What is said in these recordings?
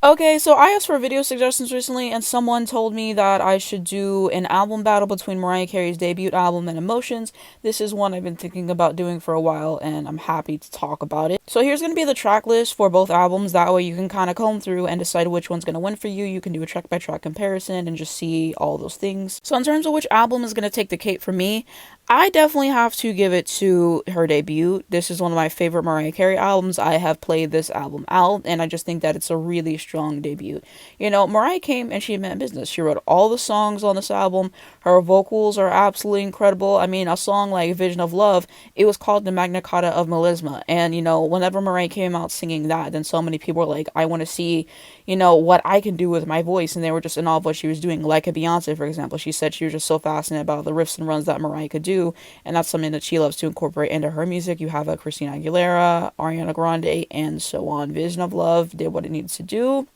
Okay, so I asked for video suggestions recently, and someone told me that I should do an album battle between Mariah Carey's debut album and Emotions. This is one I've been thinking about doing for a while, and I'm happy to talk about it. So here's going to be the track list for both albums. That way you can kind of comb through and decide which one's going to win for you. You can do a track by track comparison and just see all those things. So in terms of which album is going to take the cake for me, I definitely have to give it to her debut. This is one of my favorite Mariah Carey albums. I have played this album out, and I just think that it's a really strong debut. You know, Mariah came and she meant business. She wrote all the songs on this album. Her vocals are absolutely incredible. I mean, a song like Vision of Love, it was called the Magna Carta of Melisma. And, you know, whenever Mariah came out singing that, then so many people were like, I want to see, you know, what I can do with my voice. And they were just in awe of what she was doing. Like a Beyonce, for example. She said she was just so fascinated about the riffs and runs that Mariah could do, and that's something that she loves to incorporate into her music. You have a Christina Aguilera, Ariana Grande, and so on. Vision of Love did what it needed to do,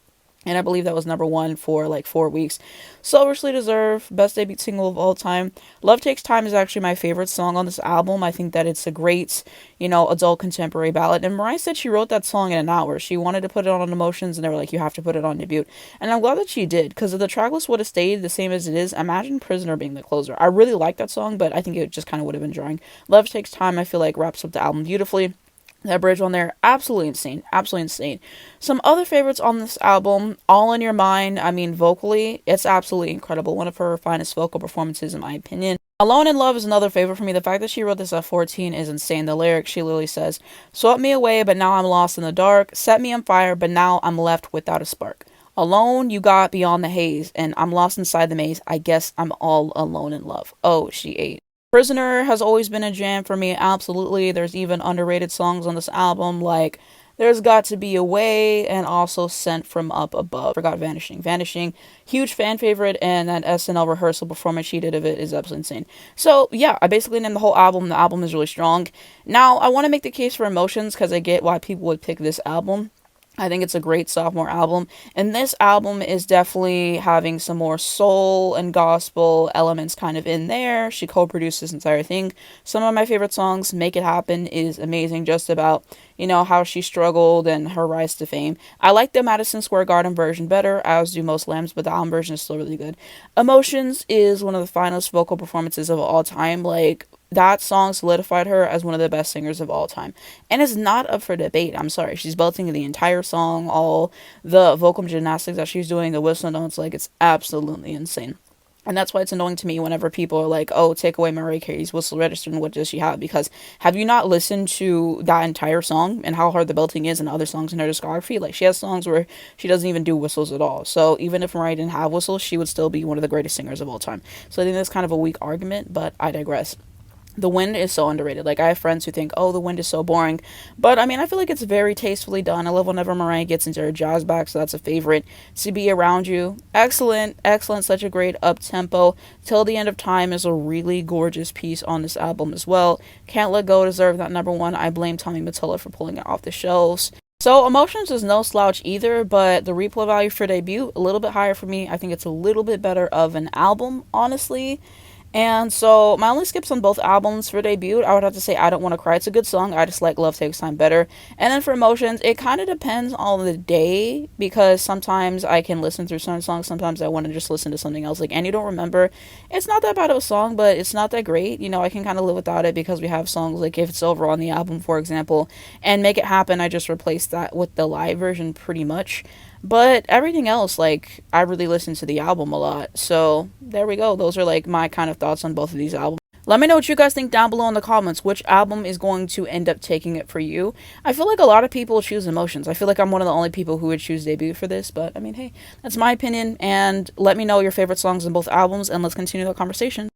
and I believe that was number one for like 4 weeks. So richly deserved. Best debut single of all time. Love Takes Time is actually my favorite song on this album. I think that it's a great, you know, adult contemporary ballad. And Mariah said she wrote that song in an hour. She wanted to put it on Emotions, and they were like, you have to put it on debut. And I'm glad that she did, because if the tracklist would have stayed the same as it is, imagine Prisoner being the closer. I really like that song, but I think it just kind of would have been drawing. Love Takes Time, I feel like, wraps up the album beautifully. That bridge on there, absolutely insane. Absolutely insane. Some other favorites on this album, All in Your Mind. I mean, vocally, it's absolutely incredible. One of her finest vocal performances, in my opinion. Alone in Love is another favorite for me. The fact that she wrote this at 14 is insane. The lyrics, she literally says, swept me away, but now I'm lost in the dark. Set me on fire, but now I'm left without a spark. Alone, you got beyond the haze, and I'm lost inside the maze. I guess I'm all alone in love. Oh, she ate. Prisoner has always been a jam for me, absolutely. There's even underrated songs on this album like There's Got to Be a Way and also Sent from Up Above. Forgot Vanishing. Vanishing, huge fan favorite, and that SNL rehearsal performance she did of it is absolutely insane. So yeah, I basically named the whole album. The album is really strong. Now, I want to make the case for Emotions because I get why people would pick this album. I think it's a great sophomore album, and this album is definitely having some more soul and gospel elements kind of in there. She co-produced this entire thing. Some of my favorite songs, Make It Happen, is amazing, just about, you know, how she struggled and her rise to fame. I like the Madison Square Garden version better, as do most Lambs, but the album version is still really good. Emotions is one of the finest vocal performances of all time. Like, that song solidified her as one of the best singers of all time. And it's not up for debate. I'm sorry. She's belting the entire song, all the vocal gymnastics that she's doing, the whistle notes, like, it's absolutely insane. And that's why it's annoying to me whenever people are like, oh, take away Mariah Carey's whistle register and what does she have? Because have you not listened to that entire song and how hard the belting is and other songs in her discography? Like, she has songs where she doesn't even do whistles at all. So even if Mariah didn't have whistles, she would still be one of the greatest singers of all time. So I think that's kind of a weak argument, but I digress. The Wind is so underrated. Like, I have friends who think, oh, The Wind is so boring. But, I mean, I feel like it's very tastefully done. I love whenever Mariah gets into her jazz back, so that's a favorite. To Be Around You, excellent, excellent. Such a great up-tempo. Till the End of Time is a really gorgeous piece on this album as well. Can't Let Go deserve that number one. I blame Tommy Mottola for pulling it off the shelves. So, Emotions is no slouch either, but the replay value for debut, a little bit higher for me. I think it's a little bit better of an album, honestly. And so my only skips on both albums for debut, I would have to say I Don't Want to Cry. It's a good song. I just like Love Takes Time better. And then for Emotions, it kind of depends on the day, because sometimes I can listen through certain songs. Sometimes I want to just listen to something else. Like, And You Don't Remember. It's not that bad of a song, but it's not that great. You know, I can kind of live without it because we have songs like If It's Over on the album, for example. And Make It Happen, I just replaced that with the live version pretty much. But everything else, like, I really listen to the album a lot. So, there we go. Those are, like, my kind of thoughts on both of these albums. Let me know what you guys think down below in the comments. Which album is going to end up taking it for you? I feel like a lot of people choose Emotions. I feel like I'm one of the only people who would choose debut for this. But, I mean, hey, that's my opinion. And let me know your favorite songs on both albums, and let's continue the conversation.